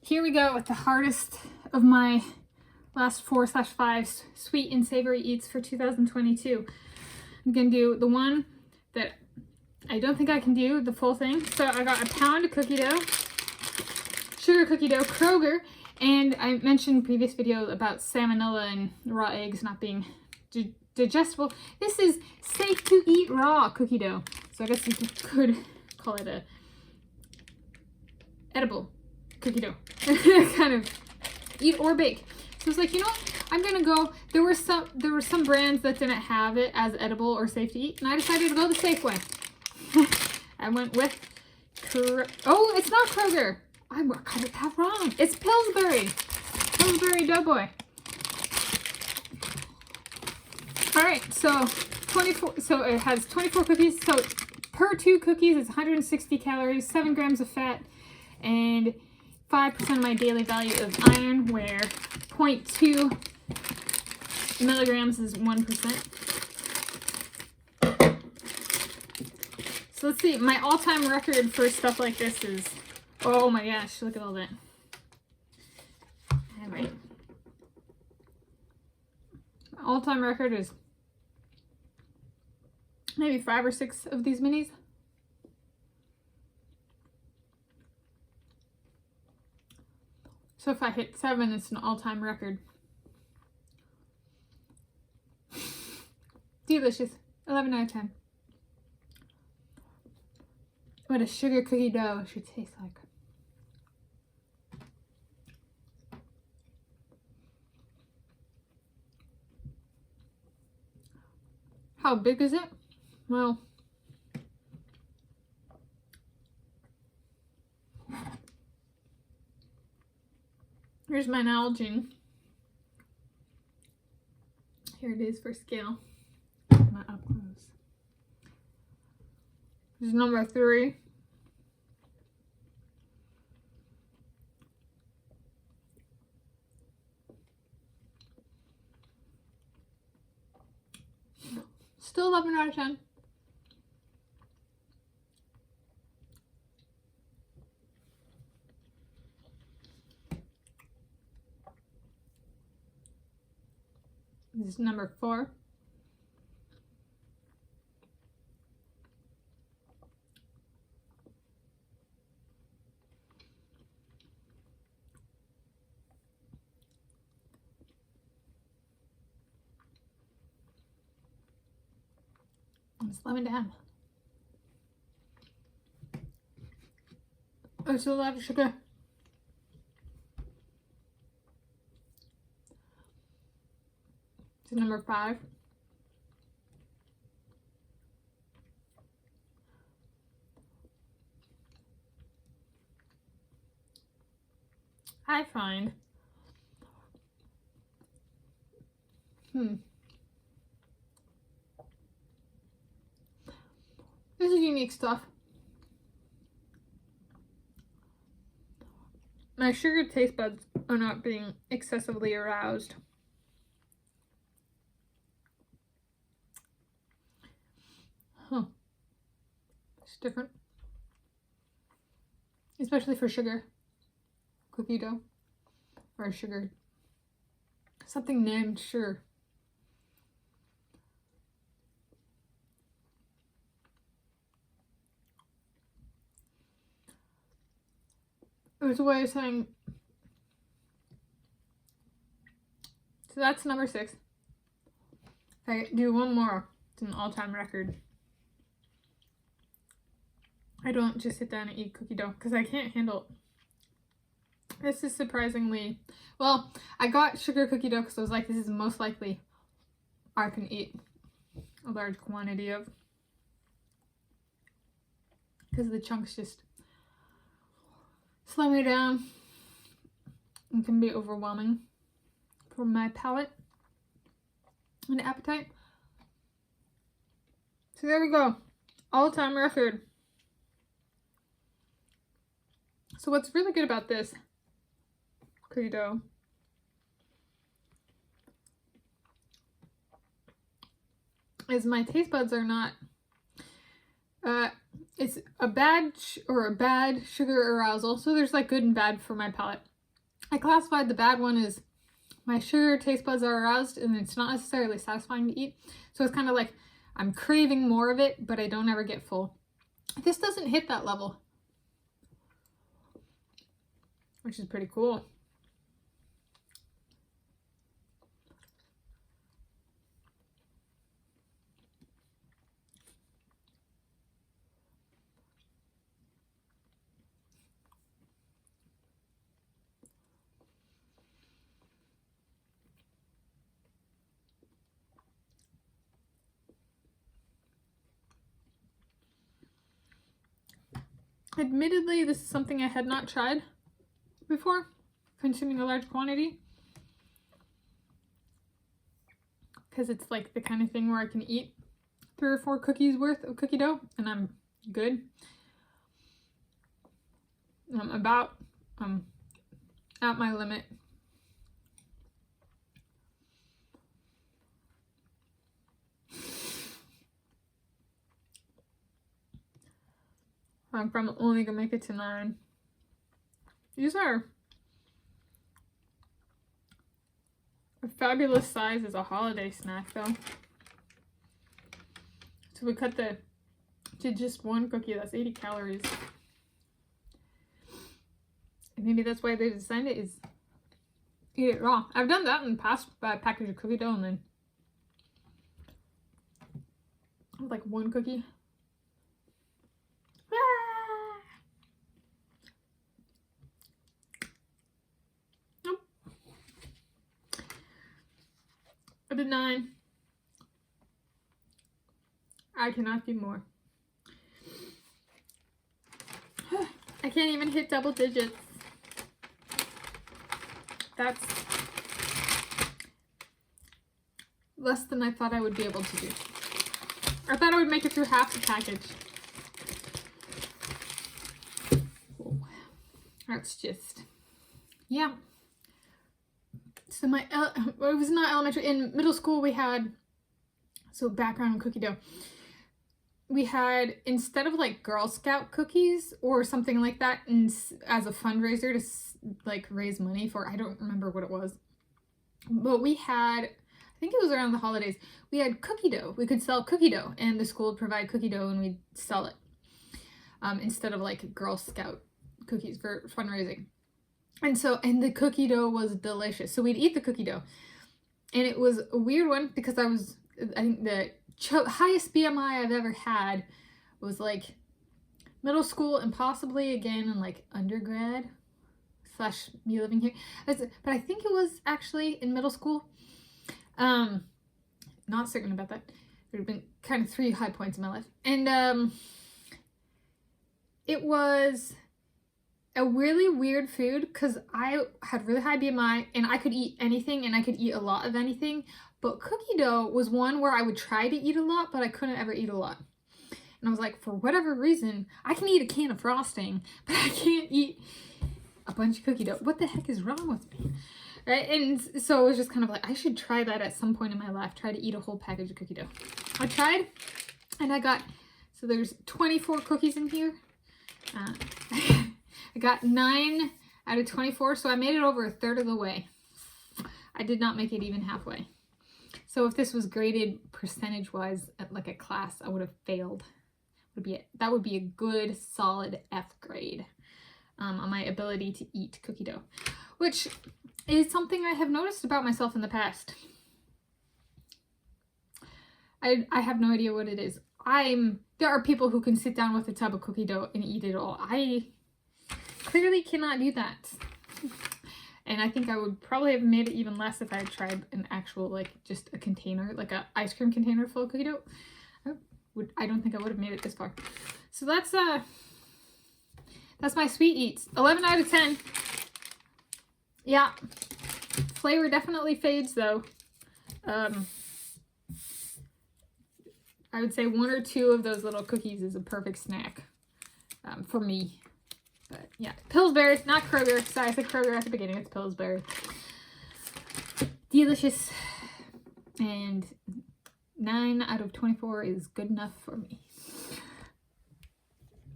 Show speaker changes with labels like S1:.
S1: here we go with the hardest of my last 4/5 sweet and savory eats for 2022. I'm gonna do the one that I don't think I can do the full thing. So I got a pound of cookie dough, sugar cookie dough, Kroger, and I mentioned in the previous video about salmonella and raw eggs not being digestible. This is safe to eat raw cookie dough. So I guess you could call it a edible cookie dough. Kind of eat or bake. So I was like, you know what? I'm gonna go. There were some brands that didn't have it as edible or safe to eat, and I decided to go the safe way. I went with oh, it's not Kroger. I got it that wrong. It's Pillsbury. Pillsbury Doughboy. All right, so 24. So it has 24 cookies. So per 2 cookies, it's 160 calories, 7 grams of fat, and 5% of my daily value of iron, where 0.2 milligrams is 1%. So let's see, my all-time record for stuff like this is, oh my gosh, look at all that. All right. My all-time record is maybe 5 or 6 of these minis. So if I hit 7, it's an all-time record. Delicious. 11 out of 10. What a sugar cookie dough should taste like. How big is it? Well, here's my Nalgene. Here it is for scale. My up close. This is number 3. Still 11 out of 10. This is number 4. It's 11 down. Oh, it's a lot of sugar. It's number 5. I find this is unique stuff. My sugar taste buds are not being excessively aroused. Huh. It's different. Especially for sugar. Cookie dough. Or sugar. Something named sugar. It was a way of saying, so that's number 6. If I do one more, it's an all-time record. I don't just sit down and eat cookie dough because I can't handle it. This is surprisingly, well, I got sugar cookie dough because I was like, this is most likely I can eat a large quantity of, because the chunks just slow me down and can be overwhelming for my palate and appetite. So there we go, all-time record. So what's really good about this cookie dough is my taste buds are not, it's a bad sugar arousal. So there's like good and bad for my palate. I classified the bad one as my sugar taste buds are aroused and it's not necessarily satisfying to eat. So it's kind of like I'm craving more of it, but I don't ever get full. This doesn't hit that level, which is pretty cool. Admittedly, this is something I had not tried before, consuming a large quantity. Because it's like the kind of thing where I can eat 3 or 4 cookies worth of cookie dough and I'm good. I'm about at my limit. I'm probably only gonna make it to 9. These are a fabulous size as a holiday snack though. So we cut to just 1 cookie, that's 80 calories. And maybe that's why they designed it, is eat it raw. I've done that in the past by a package of cookie dough and then like 1 cookie. I did 9. I cannot do more. I can't even hit double digits. That's less than I thought I would be able to do. I thought I would make it through half the package. Oh, that's just, yeah. So it was not elementary. In middle school we had, so background on cookie dough. We had, instead of like Girl Scout cookies or something like that, and as a fundraiser to like raise money for, I don't remember what it was, but we had, I think it was around the holidays, we had cookie dough. We could sell cookie dough and the school would provide cookie dough and we'd sell it instead of like Girl Scout cookies for fundraising. And the cookie dough was delicious. So we'd eat the cookie dough. And it was a weird one because I think the highest BMI I've ever had was like middle school and possibly again in like undergrad / me living here. But I think it was actually in middle school. Not certain about that. There have been kind of 3 high points in my life. And it was a really weird food because I had really high BMI and I could eat anything and I could eat a lot of anything, but cookie dough was one where I would try to eat a lot, but I couldn't ever eat a lot. And I was like, for whatever reason, I can eat a can of frosting, but I can't eat a bunch of cookie dough. What the heck is wrong with me? Right? And so it was just kind of like, I should try that at some point in my life, try to eat a whole package of cookie dough. I tried and I got, so there's 24 cookies in here. I got 9 out of 24, so I made it over 1/3 of the way. I did not make it even halfway. So if this was graded percentage-wise at like a class, I would have failed. That would be a good, solid F grade on my ability to eat cookie dough, which is something I have noticed about myself in the past. I have no idea what it is. There are people who can sit down with a tub of cookie dough and eat it all. I clearly cannot do that. And I think I would probably have made it even less if I had tried an actual, like, just a container, like a ice cream container full of cookie dough. I don't think I would have made it this far. So that's my sweet eats. 11 out of 10. Yeah. Flavor definitely fades though. I would say 1 or 2 of those little cookies is a perfect snack for me. But yeah, Pillsbury, not Kroger. Sorry, I said Kroger at the beginning. It's Pillsbury. Delicious. And 9 out of 24 is good enough for me.